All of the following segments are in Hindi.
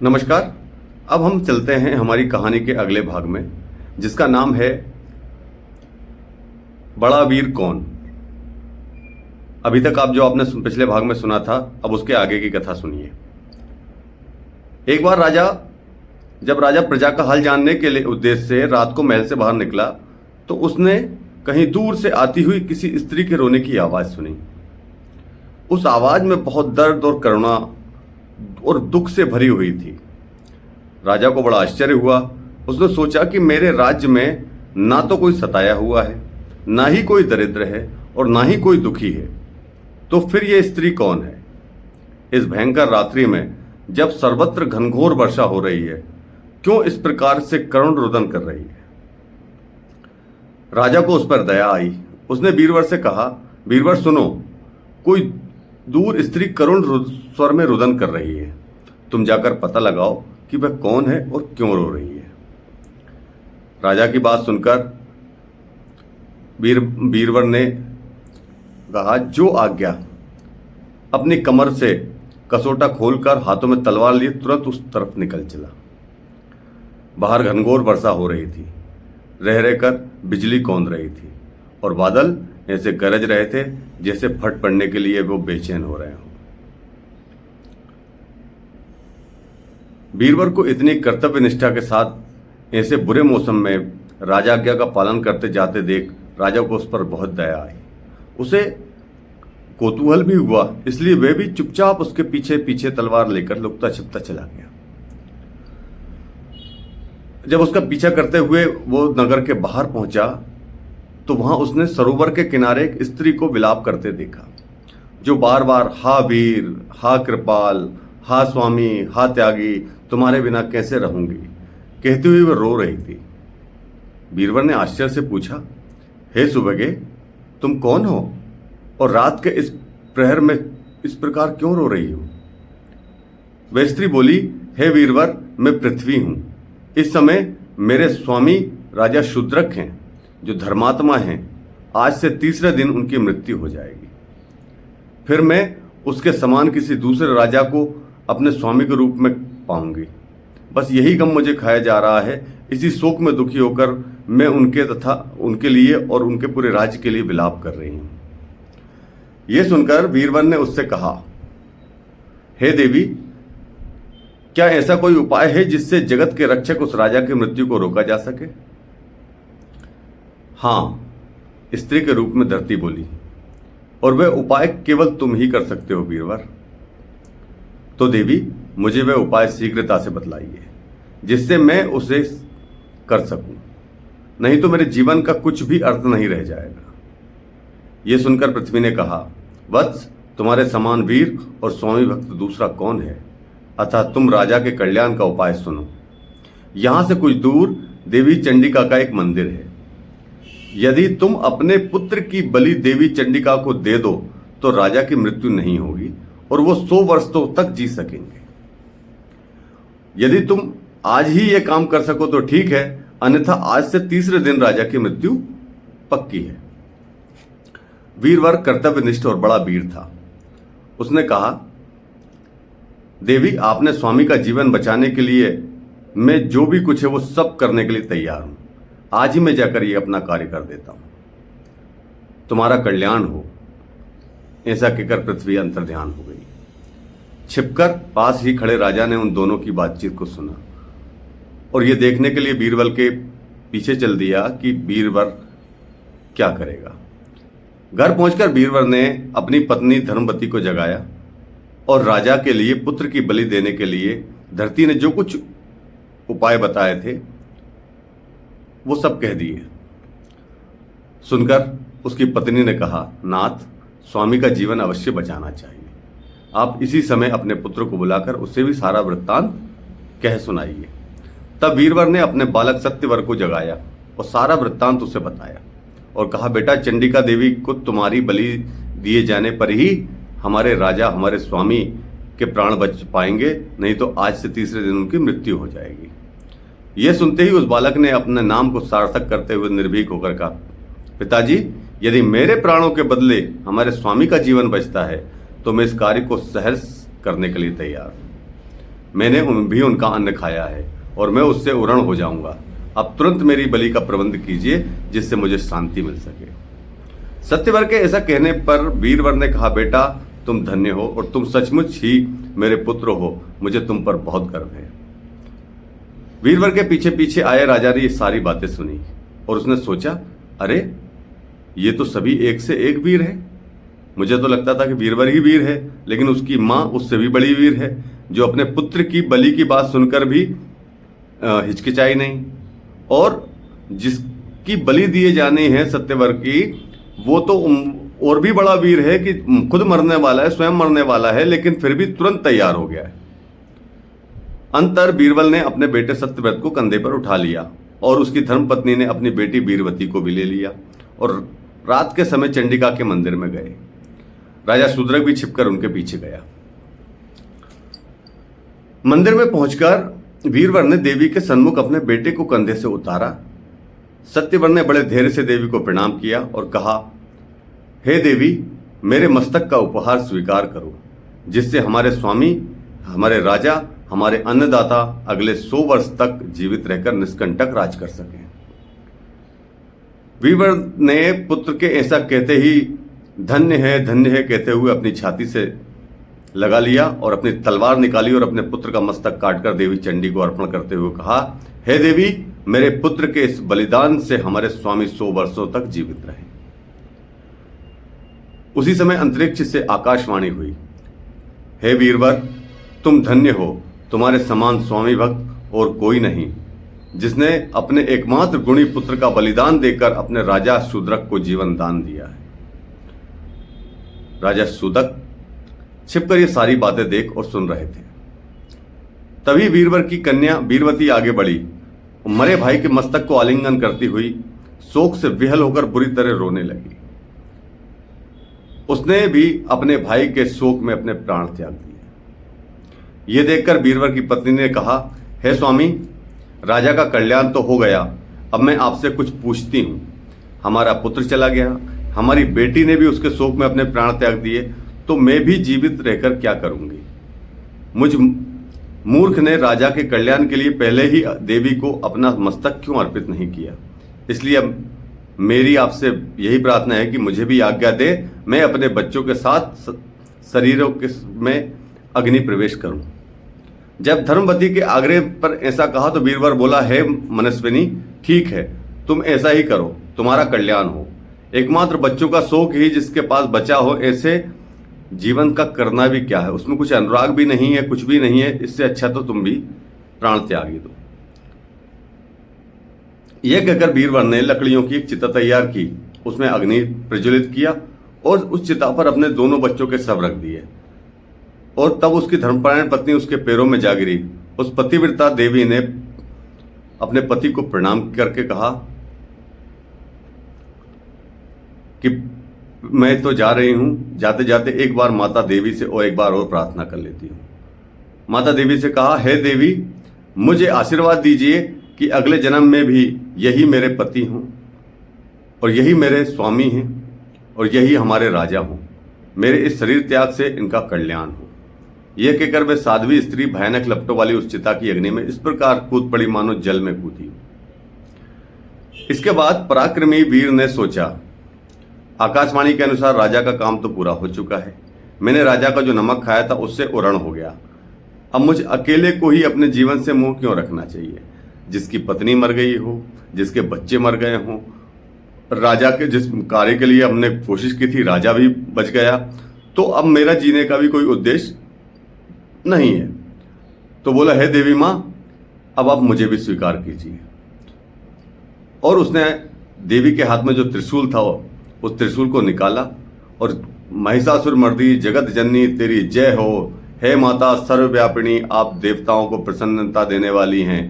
नमस्कार। अब हम चलते हैं हमारी कहानी के अगले भाग में, जिसका नाम है बड़ा वीर कौन। अभी तक आप जो आपने पिछले भाग में सुना था, अब उसके आगे की कथा सुनिए। एक बार जब राजा प्रजा का हाल जानने के लिए उद्देश्य से रात को महल से बाहर निकला, तो उसने कहीं दूर से आती हुई किसी स्त्री के रोने की आवाज सुनी। उस आवाज में बहुत दर्द और करुणा और दुख से भरी हुई थी। राजा को बड़ा आश्चर्य हुआ। उसने सोचा कि मेरे राज्य में ना तो कोई सताया हुआ है, ना ही कोई दरिद्र है और ना ही कोई दुखी है, तो फिर ये स्त्री कौन है? इस भयंकर रात्रि में जब सर्वत्र घनघोर वर्षा हो रही है, क्यों इस प्रकार से करुण रुदन कर रही है? राजा को उस पर दया आई। उसने बीरबल से कहा, बीरबल सुनो, कोई दूर स्त्री करुण स्वर में रुदन कर रही है। तुम जाकर पता लगाओ कि वह कौन है और क्यों रो रही है। राजा की बात सुनकर बीरबल ने कहा, जो आज्ञा। अपनी कमर से कसोटा खोलकर हाथों में तलवार लिए तुरंत उस तरफ निकल चला। बाहर घनघोर वर्षा हो रही थी, रह रहकर बिजली कौंध रही थी और बादल ऐसे गरज रहे थे जैसे फट पड़ने के लिए वो बेचैन हो रहे हों। बीरबल को इतनी कर्तव्य निष्ठा के साथ ऐसे बुरे मौसम में राजा आज्ञा का पालन करते जाते देख राजा को उस पर बहुत दया आई। उसे कौतूहल भी हुआ, इसलिए वह भी चुपचाप उसके पीछे पीछे तलवार लेकर लुकता छिपता चला गया। जब उसका पीछा करते हुए वो नगर के बाहर पहुंचा, तो वहां उसने सरोवर के किनारे एक स्त्री को विलाप करते देखा, जो बार बार हा वीर, हा कृपाल, हा स्वामी, हा त्यागी, तुम्हारे बिना कैसे रहूंगी कहती हुई वह रो रही थी। बीरबल ने आश्चर्य से पूछा, हे सुबगे, तुम कौन हो और रात के इस प्रहर में इस प्रकार क्यों रो रही हो? वह स्त्री बोली, हे बीरबल, मैं पृथ्वी हूं। इस समय मेरे स्वामी राजा शूद्रक हैं, जो धर्मात्मा हैं। आज से तीसरे दिन उनकी मृत्यु हो जाएगी। फिर मैं उसके समान किसी दूसरे राजा को अपने स्वामी के रूप में पाऊंगी। बस यही गम मुझे खाया जा रहा है। इसी शोक में दुखी होकर मैं उनके तथा उनके लिए और उनके पूरे राज्य के लिए विलाप कर रही हूं। यह सुनकर बीरबल ने उससे कहा, हे देवी, क्या ऐसा कोई उपाय है जिससे जगत के रक्षक उस राजा की मृत्यु को रोका जा सके? हां, स्त्री के रूप में धरती बोली, और वह उपाय केवल तुम ही कर सकते हो बीरबल। तो देवी, मुझे वह उपाय शीघ्रता से बतलाइए, जिससे मैं उसे कर सकूं, नहीं तो मेरे जीवन का कुछ भी अर्थ नहीं रह जाएगा। यह सुनकर पृथ्वी ने कहा, वत्स, तुम्हारे समान वीर और स्वामी भक्त दूसरा कौन है? अतः तुम राजा के कल्याण का उपाय सुनो। यहां से कुछ दूर देवी चंडिका का एक मंदिर है। यदि तुम अपने पुत्र की बलि देवी चंडिका को दे दो, तो राजा की मृत्यु नहीं होगी और वो 100 वर्षों तक जी सकेंगे। यदि तुम आज ही ये काम कर सको तो ठीक है, अन्यथा आज से तीसरे दिन राजा की मृत्यु पक्की है। बीरबल कर्तव्यनिष्ठ और बड़ा वीर था। उसने कहा, देवी, आपने स्वामी का जीवन बचाने के लिए मैं जो भी कुछ है वो सब करने के लिए तैयार हूं। आज ही मैं जाकर ये अपना कार्य कर देता हूं। तुम्हारा कल्याण हो। ऐसा कहकर पृथ्वी अंतर्ध्यान हो गई। छिपकर पास ही खड़े राजा ने उन दोनों की बातचीत को सुना और यह देखने के लिए बीरबल के पीछे चल दिया कि बीरबल क्या करेगा। घर पहुंचकर बीरबल ने अपनी पत्नी धर्मवती को जगाया और राजा के लिए पुत्र की बलि देने के लिए धरती ने जो कुछ उपाय बताए थे वो सब कह दिए। सुनकर उसकी पत्नी ने कहा, नाथ, स्वामी का जीवन अवश्य बचाना चाहिए। आप इसी समय अपने पुत्र को बुलाकर उससे भी सारा वृत्तांत कह सुनाइए। तब बीरबल ने अपने बालक सत्यवर को जगाया और सारा वृत्तांत उसे बताया और कहा, बेटा, चंडिका देवी को तुम्हारी बलि दिए जाने पर ही हमारे राजा, हमारे स्वामी के प्राण बच पाएंगे, नहीं तो आज से तीसरे दिन उनकी मृत्यु हो जाएगी। यह सुनते ही उस बालक ने अपने नाम को सार्थक करते हुए निर्भीक होकर कहा, पिताजी, यदि मेरे प्राणों के बदले हमारे स्वामी का जीवन बचता है तो मैं इस कार्य को सहर्ष करने के लिए तैयार हूं। मैंने भी उनका अन्न खाया है और मैं उससे उरण हो जाऊंगा। अब तुरंत मेरी बलि का प्रबंध कीजिए जिससे मुझे शांति मिल सके। सत्यवर के ऐसा कहने पर वीरवर ने कहा, बेटा तुम धन्य हो और तुम सचमुच ही मेरे पुत्र हो, मुझे तुम पर बहुत गर्व है। वीरवर के पीछे पीछे आए राजा ने ये सारी बातें सुनी और उसने सोचा, अरे ये तो सभी एक से एक वीर है। मुझे तो लगता था कि वीरवर ही वीर है, लेकिन उसकी माँ उससे भी बड़ी वीर है, जो अपने पुत्र की बलि की बात सुनकर भी हिचकिचाई नहीं, और जिसकी बलि दिए जाने हैं सत्यवर की, वो तो और भी बड़ा वीर है कि खुद मरने वाला है, स्वयं मरने वाला है, लेकिन फिर भी तुरंत तैयार हो गया है। अंतर बीरबल ने अपने बेटे सत्यव्रत को कंधे पर उठा लिया और उसकी धर्मपत्नी ने अपनी बेटी वीरवती को भी ले लिया और रात के समय चंडिका के मंदिर में गए। राजा शूद्रक भी छिपकर उनके पीछे गया। मंदिर में पहुंचकर वीरवर ने देवी के सन्मुख अपने बेटे को कंधे से उतारा। सत्यवर ने बड़े धैर्य से देवी को प्रणाम किया और कहा, हे देवी, मेरे मस्तक का उपहार स्वीकार करो, जिससे हमारे स्वामी, हमारे राजा, हमारे अन्नदाता अगले 100 वर्ष तक जीवित रहकर निष्कंटक राज कर सकें। वीरवर ने पुत्र के ऐसा कहते ही धन्य है कहते हुए अपनी छाती से लगा लिया और अपनी तलवार निकाली और अपने पुत्र का मस्तक काटकर देवी चंडी को अर्पण करते हुए कहा, हे देवी, मेरे पुत्र के इस बलिदान से हमारे स्वामी 100 वर्षों तक जीवित रहे। उसी समय अंतरिक्ष से आकाशवाणी हुई, हे वीरवर, तुम धन्य हो, तुम्हारे समान स्वामी भक्त और कोई नहीं, जिसने अपने एकमात्र गुणी पुत्र का बलिदान देकर अपने राजा शूद्रक को जीवन दान दिया है। राजा शूद्रक छिपकर ये सारी बातें देख और सुन रहे थे। तभी वीरवर की कन्या वीरवती आगे बढ़ी और मरे भाई के मस्तक को आलिंगन करती हुई शोक से विहल होकर बुरी तरह रोने लगी। उसने भी अपने भाई के शोक में अपने प्राण त्याग दिए। यह देखकर वीरवर की पत्नी ने कहा, हे स्वामी, राजा का कल्याण तो हो गया, अब मैं आपसे कुछ पूछती हूं। हमारा पुत्र चला गया, हमारी बेटी ने भी उसके शोक में अपने प्राण त्याग दिए, तो मैं भी जीवित रहकर क्या करूंगी? मुझ मूर्ख ने राजा के कल्याण के लिए पहले ही देवी को अपना मस्तक क्यों अर्पित नहीं किया? इसलिए अब मेरी आपसे यही प्रार्थना है कि मुझे भी आज्ञा दे, मैं अपने बच्चों के साथ शरीरों में अग्नि प्रवेश करूं। जब धर्मवती के आग्रह पर ऐसा कहा तो वीरवर बोला, हे मनस्विनी, ठीक है, तुम ऐसा ही करो, तुम्हारा कल्याण हो। एकमात्र बच्चों का शोक ही जिसके पास बचा हो, ऐसे जीवन का करना भी क्या है? उसमें कुछ अनुराग भी नहीं है, कुछ भी नहीं है। इससे अच्छा तो तुम भी प्राण त्यागी दो। यह कहकर वीरवर ने लकड़ियों की एक चिता तैयार की, उसमें अग्नि प्रज्वलित किया और उस चिता पर अपने दोनों बच्चों के शव रख दिए। और तब उसकी धर्मपरायण पत्नी उसके पैरों में जा गिरी। उस पतिव्रता देवी ने अपने पति को प्रणाम करके कहा कि मैं तो जा रही हूं, जाते जाते एक बार माता देवी से और एक बार और प्रार्थना कर लेती हूं। माता देवी से कहा, हे देवी, मुझे आशीर्वाद दीजिए कि अगले जन्म में भी यही मेरे पति हों और यही मेरे स्वामी हैं और यही हमारे राजा हों। मेरे इस शरीर त्याग से इनका कल्याण हो। यह कहकर वे साध्वी स्त्री भयानक लपटों वाली उस चिता की अग्नि में इस प्रकार कूद पड़ी मानो जल में कूदी। इसके बाद पराक्रमी वीर ने सोचा, आकाशवाणी के अनुसार राजा का काम तो पूरा हो चुका है। मैंने राजा का जो नमक खाया था उससे उरण हो गया। अब मुझे अकेले को ही अपने जीवन से मुंह क्यों रखना चाहिए? जिसकी पत्नी मर गई हो, जिसके बच्चे मर गए हों, राजा के जिस कार्य के लिए हमने कोशिश की थी राजा भी बच गया, तो अब मेरा जीने का भी कोई उद्देश्य नहीं है। तो बोला, हे देवी मां, अब आप मुझे भी स्वीकार कीजिए। और उसने देवी के हाथ में जो त्रिशूल था उस त्रिशूल को निकाला और महिषासुर मर्दी जगत जननी तेरी जय हो, हे माता सर्वव्यापिनी, आप देवताओं को प्रसन्नता देने वाली हैं,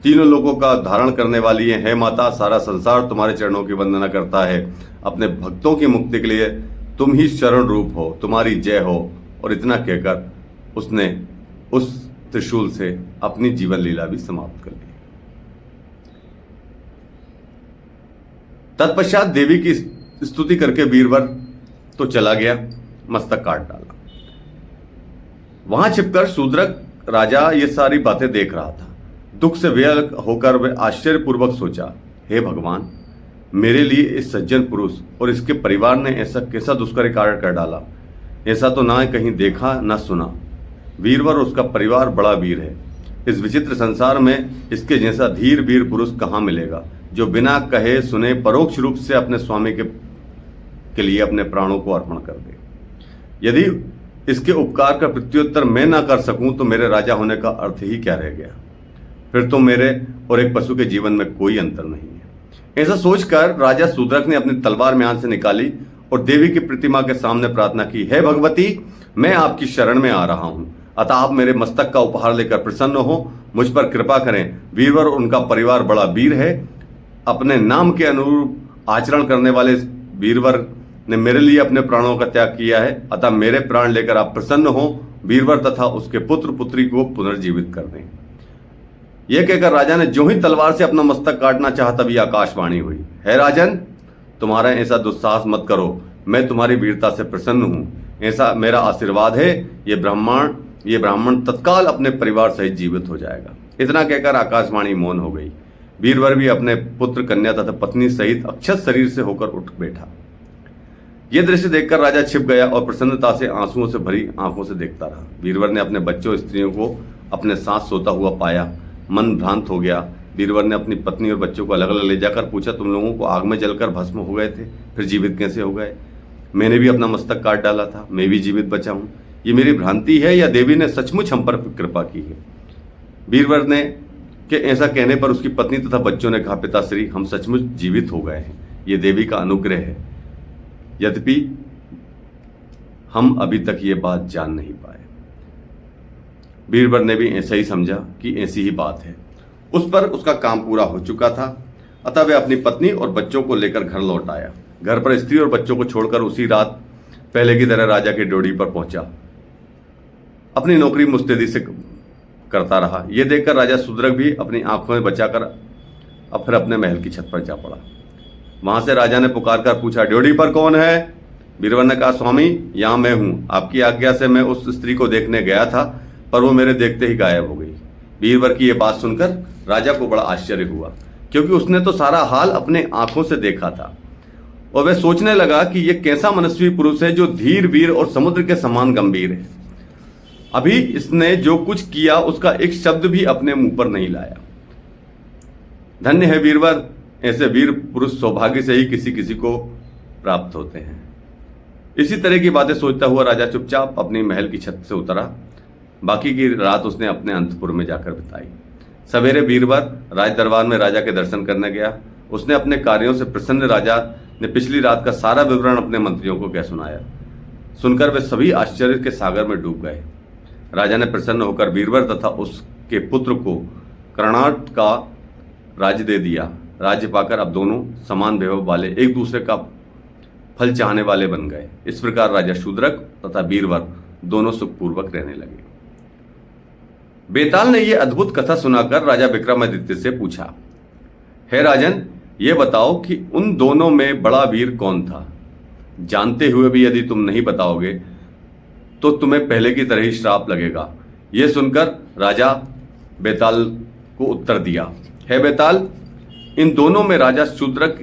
तीनों लोगों का धारण करने वाली हैं। हे माता, सारा संसार तुम्हारे चरणों की वंदना करता है। अपने भक्तों की मुक्ति के लिए तुम ही शरण रूप हो, तुम्हारी जय हो। और इतना कहकर उसने उस त्रिशूल से अपनी जीवन लीला भी समाप्त कर ली। तत्पश्चात देवी की स्तुति करके वीरवर तो चला गया, मस्तक काट डाला। वहां छिपकर शूद्रक राजा ये सारी बातें देख रहा था। दुख से विहल होकर वह आश्चर्यपूर्वक सोचा, हे भगवान, मेरे लिए इस सज्जन पुरुष और इसके परिवार ने ऐसा कैसा दुष्कर कार्य कर डाला। ऐसा तो ना कहीं देखा ना सुना। वीरवर और उसका परिवार बड़ा वीर है। इस विचित्र संसार में इसके जैसा धीर वीर पुरुष कहाँ मिलेगा, जो बिना कहे सुने परोक्ष रूप से अपने स्वामी के लिए अपने प्राणों को अर्पण कर दे। यदि इसके उपकार का प्रत्युत्तर मैं ना कर सकूं तो मेरे राजा होने का अर्थ ही क्या रह गया। फिर तो मेरे और एक पशु के जीवन में कोई अंतर नहीं है। ऐसा सोचकर राजा शूद्रक ने अपनी तलवार म्यान से निकाली और देवी की प्रतिमा के सामने प्रार्थना की, हे भगवती, मैं आपकी शरण में आ रहा हूं, अतः आप मेरे मस्तक का उपहार लेकर प्रसन्न हो, मुझ पर कृपा करें। वीरवर और उनका परिवार बड़ा वीर है। अपने नाम के अनुरूप आचरण करने वाले वीरवर ने मेरे लिए अपने प्राणों का त्याग किया है, अतः मेरे प्राण लेकर आप प्रसन्न हो, वीरवर तथा उसके पुत्र पुत्री को पुनर्जीवित कर दें। यह कहकर राजा ने जो ही तलवार से अपना मस्तक काटना चाहा तभी आकाशवाणी हुई, हे राजन, तुम्हारा ऐसा दुस्साहस मत करो, मैं तुम्हारी वीरता से प्रसन्न हूं, ऐसा मेरा आशीर्वाद है। ये ब्राह्मण तत्काल अपने परिवार सहित जीवित हो जाएगा। इतना कहकर आकाशवाणी मौन हो गई। वीरवर भी अपने पुत्र, कन्या तथा पत्नी सहित अक्षत शरीर से होकर उठ बैठा। यह दृश्य देखकर राजा छिप गया और प्रसन्नता से आंसुओं से भरी आंखों से देखता रहा। वीरवर ने अपने बच्चों स्त्रियों को अपने साथ सोता हुआ पाया। मन भ्रांत हो गया। वीरवर ने अपनी पत्नी और बच्चों को अलग अलग ले जाकर पूछा, तुम लोगों को आग में जलकर भस्म हो गए थे, फिर जीवित कैसे हो गए? मैंने भी अपना मस्तक काट डाला था, मैं भी जीवित बचा हूं। ये मेरी भ्रांति है या देवी ने सचमुच हम पर कृपा की है? वीरवर ने के ऐसा कहने पर उसकी पत्नी तथा बच्चों ने कहा, पिताश्री, हम सचमुच जीवित हो गए हैं, ये देवी का अनुग्रह है। यद्यपि हम अभी तक ये बात जान नहीं पाए। वीरवर ने भी ऐसा ही समझा कि ऐसी ही बात है। उस पर उसका काम पूरा हो चुका था, अतः वह अपनी पत्नी और बच्चों को लेकर घर लौट आया। घर पर स्त्री और बच्चों को छोड़कर उसी रात पहले की तरह राजा की ड्योढ़ी पर पहुंचा। अपनी नौकरी मुस्तैदी से करता रहा। यह देखकर राजा शूद्रक भी अपनी आंखों में बचाकर अब फिर अपने महल की छत पर जा पड़ा। वहां से राजा ने पुकार कर पूछा, ड्योढ़ी पर कौन है? वीरवर ने कहा, स्वामी, यहां मैं हूं। आपकी आज्ञा से मैं उस स्त्री को देखने गया था, पर वो मेरे देखते ही गायब हो गई। वीरवर की यह बात सुनकर राजा को बड़ा आश्चर्य हुआ, क्योंकि उसने तो सारा हाल अपने आंखों से देखा था। और वह सोचने लगा कि यह कैसा मनस्वी पुरुष है जो धीर, वीर और समुद्र के समान गंभीर है। अभी इसने जो कुछ किया उसका एक शब्द भी अपने मुंह पर नहीं लाया। धन्य है वीरवर, ऐसे वीर पुरुष सौभाग्य से ही किसी किसी को प्राप्त होते हैं। इसी तरह की बातें सोचता हुआ राजा चुपचाप अपनी महल की छत से उतरा। बाकी की रात उसने अपने अंतपुर में जाकर बिताई। सवेरे वीरवर राज दरबार में राजा के दर्शन करने गया। उसने अपने कार्यों से प्रसन्न राजा ने पिछली रात का सारा विवरण अपने मंत्रियों को कह सुनाया। सुनकर वे सभी आश्चर्य के सागर में डूब गए। राजा ने प्रसन्न होकर वीरवर तथा उसके पुत्र को कर्णाट का राज्य दे दिया। राज्य पाकर अब दोनों समान वैभव वाले, एक दूसरे का फल चाहने वाले बन गए। इस प्रकार राजा शूद्रक तथा वीरवर दोनों सुखपूर्वक रहने लगे। बेताल ने यह अद्भुत कथा सुनाकर राजा विक्रमादित्य से पूछा, हे राजन, यह बताओ कि उन दोनों में बड़ा वीर कौन था? जानते हुए भी यदि तुम नहीं बताओगे तो तुम्हें पहले की तरह ही श्राप लगेगा। यह सुनकर राजा बेताल को उत्तर दिया, हे बेताल, इन दोनों में राजा शूद्रक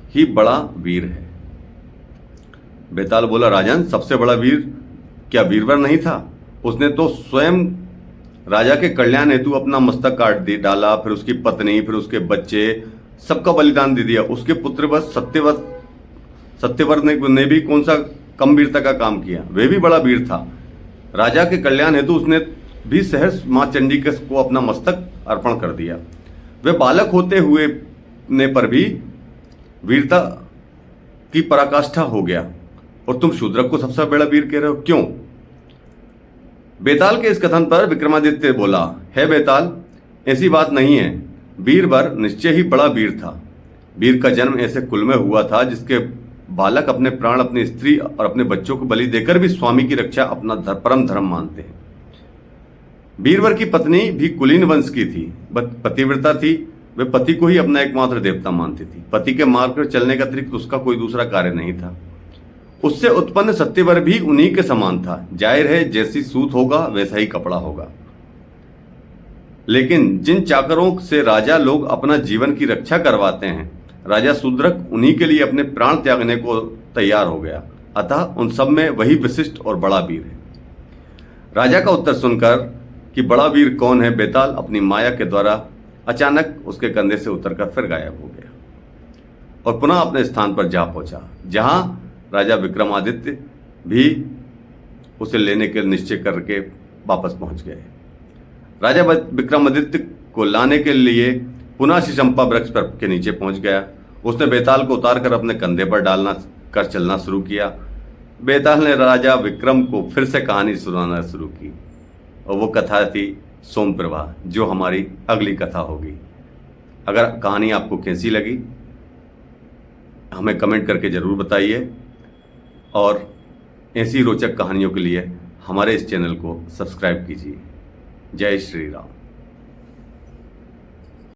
ही बड़ा वीर है। बेताल बोला, राजन, सबसे बड़ा वीर क्या वीरवर नहीं था? उसने तो स्वयं राजा के कल्याण हेतु अपना मस्तक काट डाला, फिर उसकी पत्नी, फिर उसके बच्चे, सबका बलिदान दे दिया। उसके पुत्र बस सत्यव्रत ने भी कौन सा कम वीरता का काम किया? वह भी बड़ा वीर था। राजा के कल्याण हेतु उसने भी सहर्ष मां चंडी को अपना मस्तक अर्पण कर दिया। वह बालक होते हुए ने पर भी वीरता की पराकाष्ठा हो गया, और तुम शूद्रक को सबसे बड़ा वीर कह रहे हो, क्यों? बेताल के इस कथन पर विक्रमादित्य बोला, हे बेताल, ऐसी बात नहीं है। वीरवर निश्चय ही बड़ा वीर था। वीर का जन्म ऐसे कुल में हुआ था जिसके बालक अपने प्राण, अपनी स्त्री और अपने बच्चों को बलि देकर भी स्वामी की रक्षा अपना परम धर्म मानते हैं। वीरवर की पत्नी भी कुलीन वंश की थी, पतिव्रता थी। वह पति को ही अपना एकमात्र देवता मानती थी। पति के मार्ग पर चलने का अतिरिक्त उसका कोई दूसरा कार्य नहीं था। उससे उत्पन्न सत्यवर भी उन्हीं के समान था। जाहिर है, जैसी सूत होगा वैसा ही कपड़ा होगा। लेकिन जिन चाकरों से राजा लोग अपना जीवन की रक्षा करवाते हैं, राजा शूद्रक उन्हीं के लिए अपने प्राण त्यागने को तैयार हो गया। अतः उन सब में वही विशिष्ट और बड़ा वीर है। राजा का उत्तर सुनकर कि बड़ा वीर कौन है, बेताल अपनी माया के द्वारा अचानक उसके कंधे से उतरकर फिर गायब हो गया और पुनः अपने स्थान पर जा पहुंचा, जहां राजा विक्रमादित्य भी उसे लेने के निश्चय करके वापस पहुंच गए। राजा विक्रमादित्य को लाने के लिए पुनः शीशंपा वृक्ष पर के नीचे पहुंच गया। उसने बेताल को उतारकर अपने कंधे पर डालना कर चलना शुरू किया। बेताल ने राजा विक्रम को फिर से कहानी सुनाना शुरू की और वो कथा थी सोम प्रभा, जो हमारी अगली कथा होगी। अगर कहानी आपको कैसी लगी हमें कमेंट करके ज़रूर बताइए और ऐसी रोचक कहानियों के लिए हमारे इस चैनल को सब्सक्राइब कीजिए। जय श्री राम।